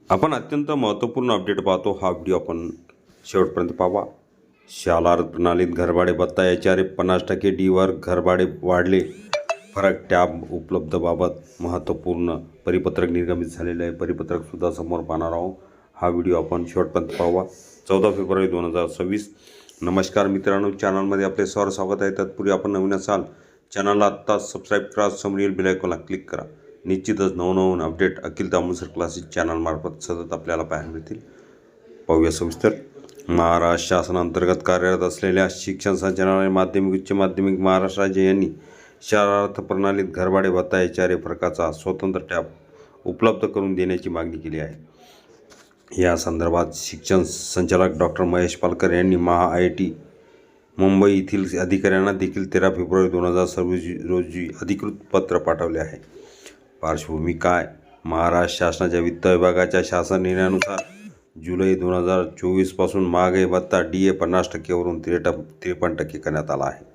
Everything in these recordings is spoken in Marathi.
आपण अत्यंत महत्त्वपूर्ण अपडेट पाहतो. हा व्हिडिओ आपण शेवटपर्यंत पाहावा. शाला प्रणालीत घरभाडे भत्ता याच्यावर 50% डीवर घरभाडे वाढले. फरक टॅब उपलब्धबाबत महत्त्वपूर्ण परिपत्रक निर्गमित झालेले आहे. परिपत्रकसुद्धा समोर पाहणार आहोत. हा व्हिडिओ आपण शेवटपर्यंत पाहावा. 14 फेब्रुवारी 2026. नमस्कार मित्रांनो, चॅनलमध्ये आपले स्वागत आहे. तत्पूर्वी आपण नवीन असाल चॅनलला आत्ताच सबस्क्राईब करा, समोरील बेल आयकॉनला क्लिक करा. निश्चितच नवनवीन अपडेट अखिल तांबूसर क्लासेस चॅनलमार्फत सतत आपल्याला पाहायला मिळतील. पाहूया सविस्तर. महाराष्ट्र शासनाअंतर्गत कार्यरत असलेल्या शिक्षण संचालनालय माध्यमिक उच्च माध्यमिक महाराष्ट्र राज्य यांनी शाळा अर्थ प्रणालीत घरभाडे भत्ता याच्यावर फरकाचा स्वतंत्र टॅब उपलब्ध करून देण्याची मागणी केली आहे. या संदर्भात शिक्षण संचालक डॉक्टर महेश पालकर यांनी IIT मुंबई येथील अधिकाऱ्यांना देखील 13 फेब्रुवारी 2026 रोजी अधिकृत पत्र पाठवले आहे. पार्श्वभूमी काय? महाराष्ट्र शासनाच्या वित्त विभागाच्या शासन निर्णयानुसार जुलै 2024 पासून महागाई भत्ता DA 50% वरून 53% करण्यात आला आहे.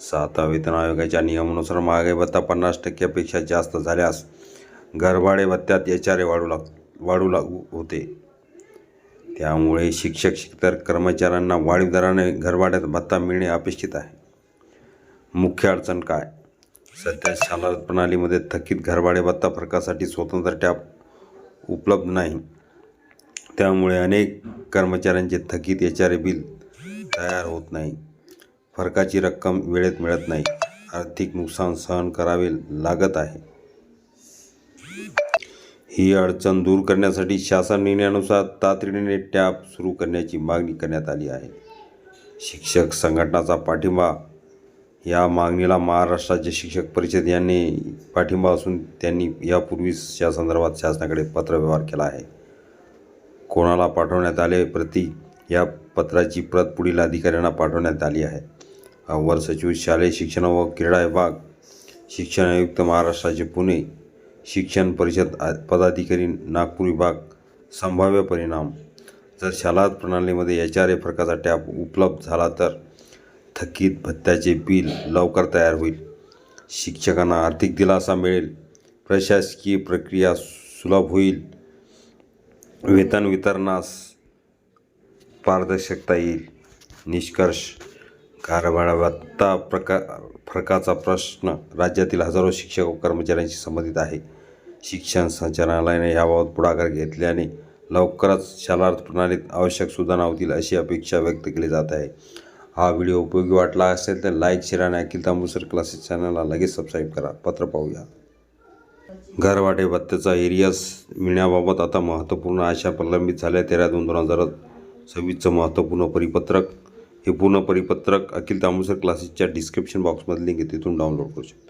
7व्या वेतन आयोगाच्या नियमानुसार महागाई भत्ता 50% पेक्षा जास्त झाल्यास घरभाडे भत्त्यात HRA वाढू लागू होते. त्यामुळे शिक्षक शिक्षेतर कर्मचाऱ्यांना वाढीव दराने घरभाड्यात भत्ता मिळणे अपेक्षित आहे. मुख्य अडचण काय? सध्या शाला प्रणालीमध्ये थकीत घरभाडे भत्ता फरकासाठी स्वतंत्र टॅब उपलब्ध नाही. त्यामुळे अनेक कर्मचाऱ्यांचे थकीत HRA बिल तयार होत नाही. फरकाची रक्कम वेळेत मिळत नाही. आर्थिक नुकसान सहन करावे लागत आहे. ही अडचण दूर करण्यासाठी शासन निर्णयानुसार तातडीने टॅब सुरू करण्याची मागणी करण्यात आली आहे. शिक्षक संघटनाचा पाठिंबा. या मागणीला महाराष्ट्र राज्य शिक्षक परिषद यांनी पाठिंबा असून त्यांनी यापूर्वीच या संदर्भात शासनाकडे पत्रव्यवहार केला आहे. कोणाला पाठवण्यात आले प्रति? या पत्राची प्रत पुढील अधिकाऱ्यांना पाठवण्यात आली आहे. अवर सचिव शालेय शिक्षण व क्रीडा विभाग, शिक्षण आयुक्त महाराष्ट्र राज्य पुणे, शिक्षण परिषद पदाधिकारी नागपूर विभाग. संभाव्य परिणाम. जर शाला प्रणालीमध्ये HRA फरकाचा टॅब उपलब्ध झाला तर थकीत भत्त्याचे बिल लवकर तयार होईल. शिक्षकांना आर्थिक दिलासा मिळेल. प्रशासकीय प्रक्रिया सुलभ होईल. वेतन वितरणास पारदर्शकता येईल. निष्कर्ष. घरभाडा भत्ता फरकाचा प्रश्न राज्यातील हजारो शिक्षक व कर्मचाऱ्यांशी संबंधित आहे. शिक्षण संचालनालयाने याबाबत पुढाकार घेतल्याने लवकरच शाला अर्थ प्रणालीत आवश्यक सुधारणा होतील अशी अपेक्षा व्यक्त केली जात आहे. हा व्हिडिओ उपयोगी वाटला असेल तर लाईक, शेअर आणि अखिल तांबूसर क्लासेस चॅनलला लगेच सबस्क्राईब करा. पत्र पाहूया. घरभाडे भत्त्याचा एरियस मिळण्याबाबत आता महत्त्वपूर्ण आशा प्रलंबित झाल्या. 13/2/2026चं महत्त्वपूर्ण परिपत्रक. हे पूर्ण परिपत्रक अखिल तांबूसर क्लासेसच्या डिस्क्रिप्शन बॉक्समध्ये लिंक आहे, तिथून डाउनलोड करू शकता.